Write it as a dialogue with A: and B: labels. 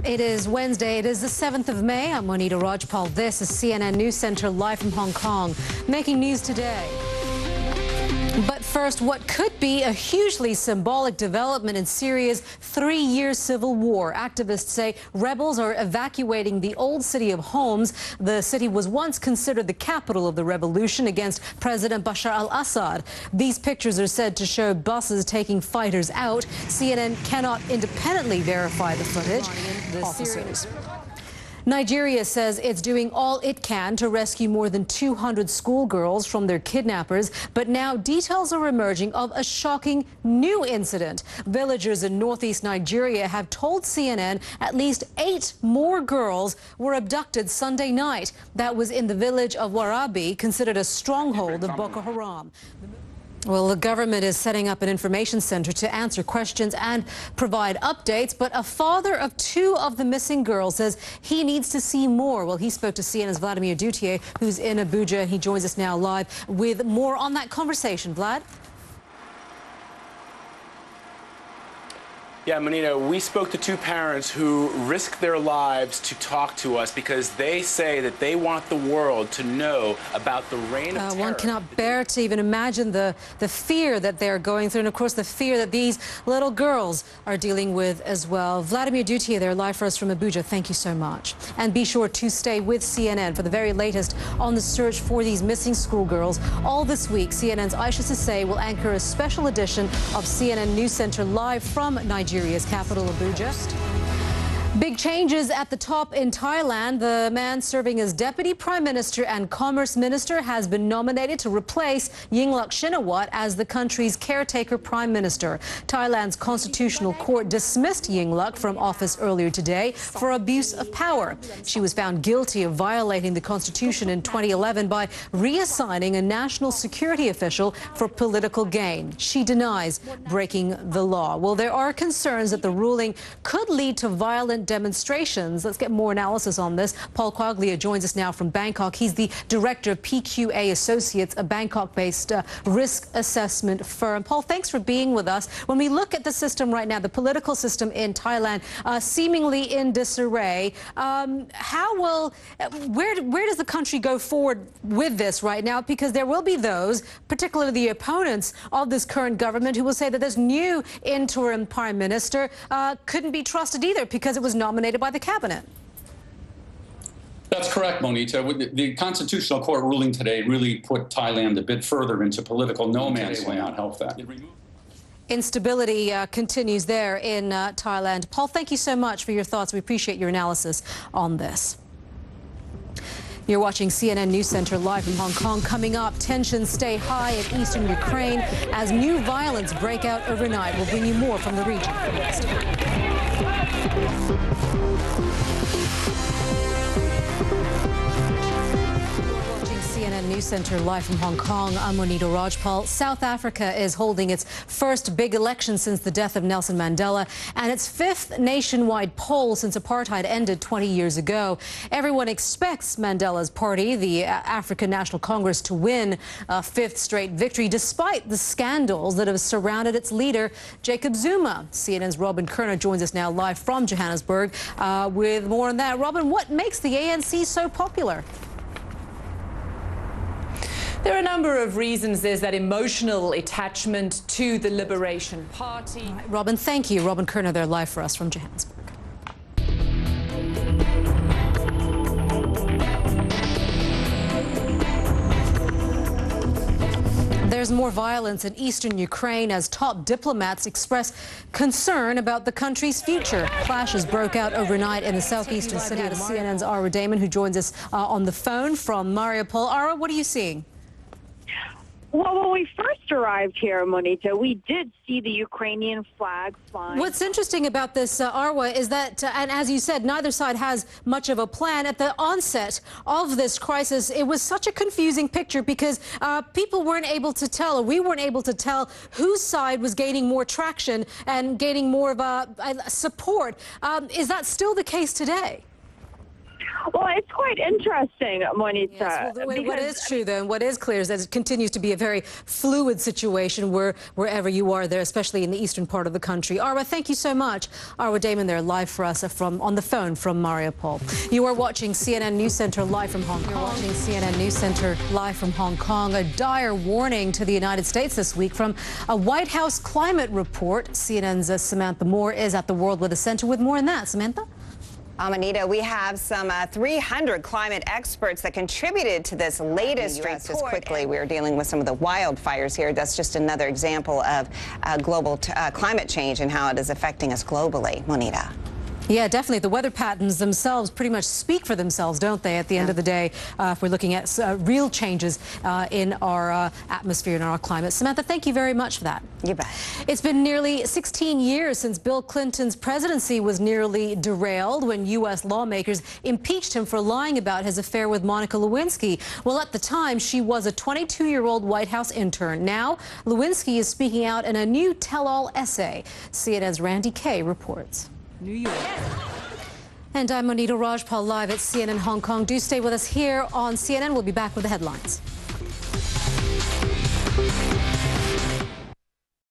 A: It is Wednesday. It is the 7th of May. I'm Monita Rajpal. This is CNN News Center live from Hong Kong. Making news today. But first, what could be a hugely symbolic development in Syria's 3-year civil war. Activists say rebels are evacuating the old city of Homs. The city was once considered the capital of the revolution against President Bashar al-Assad. These pictures are said to show buses taking fighters out. CNN cannot independently verify the footage. Nigeria says it's doing all it can to rescue more than 200 schoolgirls from their kidnappers, but now details are emerging of a shocking new incident. Villagers in northeast Nigeria have told CNN at least 8 more girls were abducted Sunday night. That was in the village of Warabi, considered a stronghold of Boko Haram. Well, the government is setting up an information center to answer questions and provide updates, but a father of 2 of the missing girls says he needs to see more. Well, he spoke to CNN's Vladimir Duthier, who's in Abuja. He joins us now live with more on that conversation. Vlad?
B: Yeah, Monita, we spoke to 2 parents who risked their lives to talk to us because they say that they want the world to know about the reign of terror.
A: One cannot bear to even imagine the fear that they're going through, and of course the fear that these little girls are dealing with as well. Vladimir Duthier there live for us from Abuja. Thank you so much. And be sure to stay with CNN for the very latest on the search for these missing schoolgirls. All this week, CNN's Aisha Sisay will anchor a special edition of CNN News Center live from Nigeria's capital, Abuja. Big changes at the top in Thailand. The man serving as Deputy Prime Minister and Commerce Minister has been nominated to replace Yingluck Shinawatra as the country's caretaker Prime Minister. Thailand's Constitutional Court dismissed Yingluck from office earlier today for abuse of power. She was found guilty of violating the Constitution in 2011 by reassigning a national security official for political gain. She denies breaking the law. Well, there are concerns that the ruling could lead to violent demonstrations. Let's get more analysis on this. Paul Quaglia joins us now from Bangkok. He's the director of PQA Associates, a Bangkok-based risk assessment firm. Paul, thanks for being with us. When we look at the system right now, the political system in Thailand, seemingly in disarray, where does the country go forward with this right now? Because there will be those, particularly the opponents of this current government, who will say that this new interim prime minister couldn't be trusted either because it was nominated by the cabinet.
C: That's correct, Monita. The Constitutional Court ruling today really put Thailand a bit further into political no man's land. Not help that.
A: Instability continues there in Thailand. Paul, thank you so much for your thoughts. We appreciate your analysis on this. You're watching CNN News Center live from Hong Kong. Coming up, tensions stay high in eastern Ukraine as new violence break out overnight. We'll bring you more from the region. CNN News Center live from Hong Kong. I'm Monita Rajpal. South Africa is holding its first big election since the death of Nelson Mandela and its 5th nationwide poll since apartheid ended 20 years ago. Everyone expects Mandela's party, the African National Congress, to win a 5th straight victory despite the scandals that have surrounded its leader, Jacob Zuma. CNN's Robin Kerner joins us now live from Johannesburg with more on that. Robin, what makes the ANC so popular?
D: There are a number of reasons. There's that emotional attachment to the Liberation Party.
A: Right, Robin, thank you. Robin Kerner there live for us from Johannesburg. There's more violence in eastern Ukraine as top diplomats express concern about the country's future. Clashes broke out overnight in the southeastern city. CNN's Ara Damon, who joins us on the phone from Mariupol. Ara, what are you seeing?
E: Well, when we first arrived here, Monita, we did see the Ukrainian flag flying.
A: What's interesting about this, Arwa, is that, and as you said, neither side has much of a plan. At the onset of this crisis, it was such a confusing picture because people weren't able to tell, or we weren't able to tell, whose side was gaining more traction and gaining more of a support. Is that still the case today?
E: Well, it's quite interesting, Monita.
A: Yes, well, what is true, though, and what is clear is that it continues to be a very fluid situation wherever you are there, especially in the eastern part of the country. Arwa, thank you so much. Arwa Damon there, live for us on the phone from Mariupol. You are watching CNN News Center live from Hong Kong. You're watching CNN News Center live from Hong Kong. A dire warning to the United States this week from a White House climate report. CNN's Samantha Moore is at the World Weather Center with more on that. Samantha?
F: Monita, we have some 300 climate experts that contributed to this latest report. Just quickly, we are dealing with some of the wildfires here. That's just another example of global climate change and how it is affecting us globally. Monita.
A: Yeah, definitely. The weather patterns themselves pretty much speak for themselves, don't they, at the end of the day, if we're looking at real changes in our atmosphere and our climate. Samantha, thank you very much for that.
F: You bet.
A: It's been nearly 16 years since Bill Clinton's presidency was nearly derailed when U.S. lawmakers impeached him for lying about his affair with Monica Lewinsky. Well, at the time, she was a 22-year-old White House intern. Now, Lewinsky is speaking out in a new tell-all essay. CNN's Randy Kay reports. New York. And I'm Monita Rajpal live at CNN Hong Kong. Do stay with us here on CNN. We'll be back with the headlines.